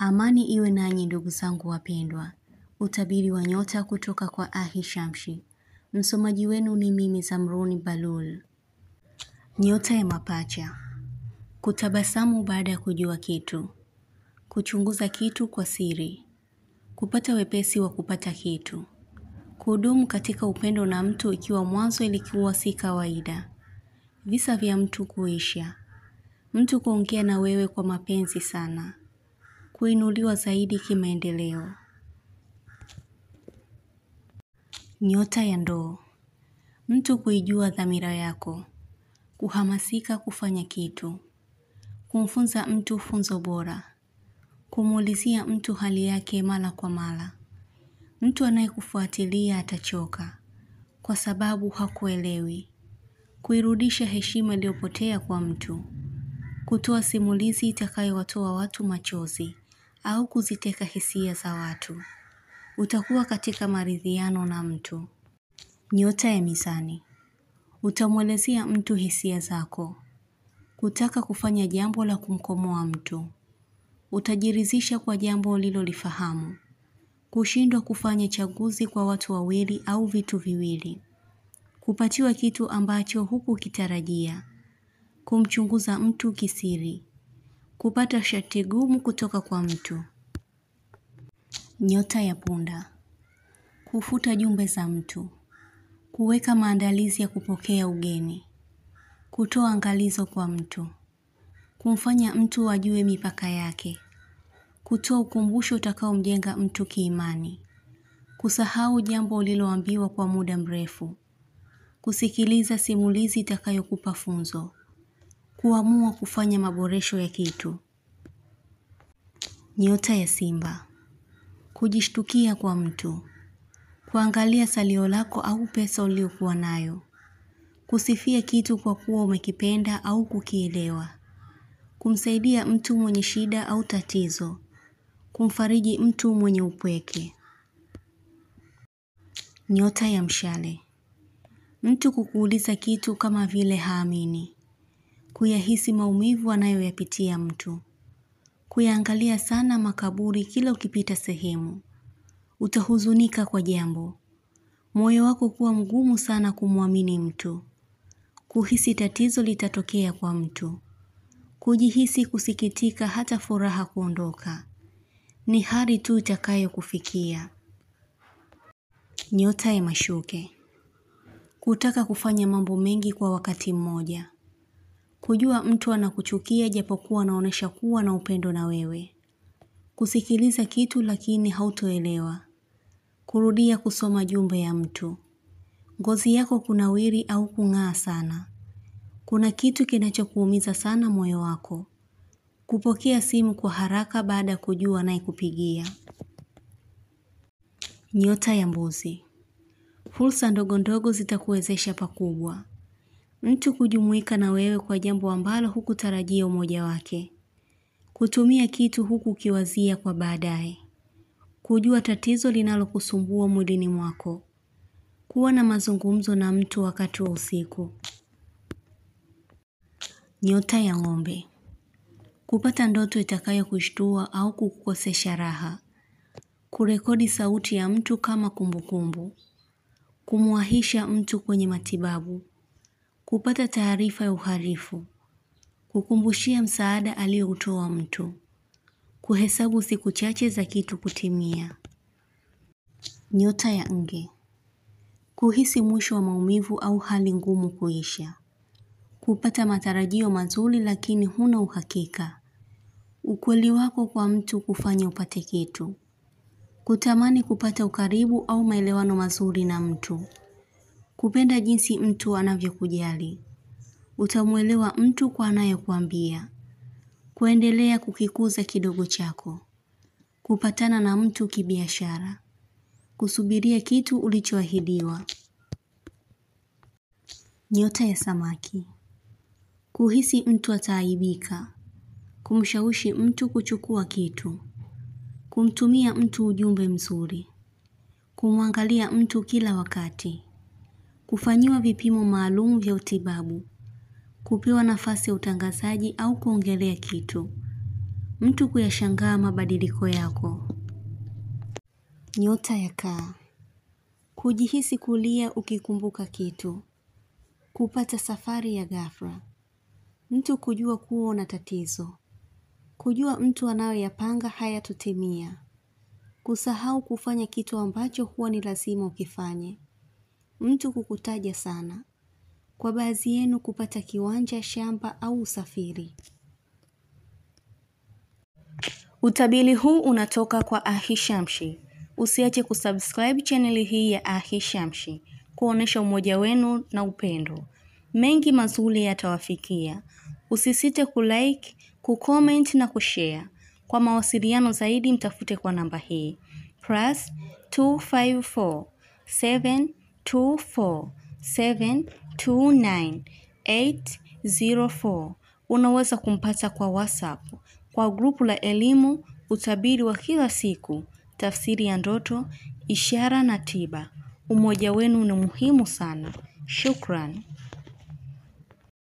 Amani iwe nanyi ndugu zangu wapendwa. Utabiri wa nyota kutoka kwa Ahishamshi. Msomaji wenu ni mimi Zamruni Balul. Nyota ya mapacha. Kutabasamu baada ya kujua kitu. Kuchunguza kitu kwa siri. Kupata wepesi wa kupata kitu. Kudumu katika upendo na mtu ikiwa mwanzo ilikuwa si kawaida. Visa vya mtu kuisha. Mtu kuongea na wewe kwa mapenzi sana. Kuinuliwa zaidi kimaendeleo. Nyota ya ndoo. Mtu kuijua dhamira yako. Kuhamasika kufanya kitu. Kumfunza mtu funzo bora. Kumuulizia mtu hali yake mara kwa mara. Mtu anayekufuatilia atachoka kwa sababu hakuelewi. Kuirudisha heshima iliyopotea kwa mtu. Kutoa simulizi itakayowatoa watu machozi au kuziteka hisia za watu. Utakuwa katika maridhiano na mtu. Nyota ya mizani. Utamwelezea mtu hisia zako. Kutaka kufanya jambo la kumkomoa mtu. Utajiridhisha kwa jambo ulilolifahamu. Kushindwa kufanya chaguzi kwa watu wawili au vitu viwili. Kupatiwa kitu ambacho hukukitarajia. Kumchunguza mtu kisiri. Kupata sharti gumu kutoka kwa mtu. Nyota ya punda. Kufuta jumbe za mtu. Kuweka maandalizi ya kupokea ugeni. Kutoa angalizo kwa mtu. Kumfanya mtu ajue mipaka yake. Kutoa ukumbusho utakaomjenga mtu kiimani. Kusahau jambo uliloambiwa kwa muda mrefu. Kusikiliza simulizi itakayokupa funzo. Kuamua kufanya maboresho ya kitu. Nyota ya simba. Kujishtukia kwa mtu. Kuangalia salio lako au pesa uliokuwa nayo. Kusifia kitu kwa kuwa umekipenda au kukielewa. Kumsaidia mtu mwenye shida au tatizo. Kumfariji mtu mwenye upweke. Nyota ya mshale. Mtu kukuuliza kitu kama vile haamini. Kuyahisi maumivu anayoyapitia mtu. Kuyaangalia sana makaburi kila ukipita sehemu. Utahuzunika kwa jambo. Moyo wako kuwa mgumu sana kumwamini mtu. Kuhisi tatizo litatokea kwa mtu. Kujihisi kusikitika hata furaha kuondoka. Ni hali tu itakayokufikia. Nyota ya mashuke. Kutaka kufanya mambo mengi kwa wakati mmoja. Kujua mtu anakuchukia japokuwa anaonesha kuwa na upendo na wewe. Kusikiliza kitu lakini hautoelewa. Kurudia kusoma jumbe ya mtu. Ngozi yako kunawiri au kung'aa sana. Kuna kitu kinachokuumiza sana moyo wako. Kupokea simu kwa haraka baada ya kujua anayekupigia. Nyota ya mbuzi. Fursa ndogo ndogo zitakuwezesha pakubwa. Mtu kujumuika na wewe kwa jambo ambalo hukutarajia umoja wake. Kutumia kitu huku ukiwazia kwa baadaye. Kujua tatizo linalokusumbua mwilini mwako. Kuwa na mazungumzo na mtu wakati wa usiku. Nyota ya ng'ombe. Kupata ndoto itakayokushtua au kukukosesha raha. Kurekodi sauti ya mtu kama kumbukumbu. Kumwahisha mtu kwenye matibabu. Kupata taarifa ya uhalifu. Kukumbushia msaada aliyoutoa mtu. Kuhesabu siku chache za kitu kutimia. Nyota ya nge. Kuhisi mwisho wa maumivu au hali ngumu kuisha. Kupata matarajio mazuri lakini huna uhakika. Ukweli wako kwa mtu kufanya upate kitu. Kutamani kupata ukaribu au maelewano mazuri na mtu. Kupenda jinsi mtu anavyokujali. Utamuelewa mtu kwa anayokuambia. Kuendelea kukikuza kidogo chako. Kupatana na mtu kibiashara. Kusubiria kitu ulichoahidiwa. Nyota ya samaki. Kuhisi mtu ataaibika. Kumshawishi mtu kuchukua kitu. Kumtumia mtu ujumbe mzuri. Kumwangalia mtu kila wakati. Kufanyiwa vipimo maalum vya utibabu. Kupewa nafasi ya utangazaji au kuongelea kitu. mtu kuyashangaa mabadiliko yako. Nyota ya Kaa. Kujihisi kulia ukikumbuka kitu. Kupata safari ya ghafla. Mtu kujua kuwa una tatizo. Kujua mtu anayoyapanga hayatotimia. Kusahau kufanya kitu ambacho huwa ni lazima ukifanye. Mtu kukutaja sana. Kwa baadhi yenu kupata kiwanja, shamba au usafiri. Utabiri huu unatoka kwa Ahishamshi. Usiache kusubscribe channel hii ya Ahishamshi, kuonesha umoja wenu na upendo. Mengi mazuri yatawafikia. Usisite kulike, kucomment na kushare. Kwa mawasiliano zaidi mtafute kwa namba hii +254 724 729 804. Unaweza kumpata kwa WhatsApp, kwa grupu la elimu, utabiri wa kila siku, tafsiri ya ndoto, ishara na tiba. Umoja wenu ni muhimu sana. Shukran.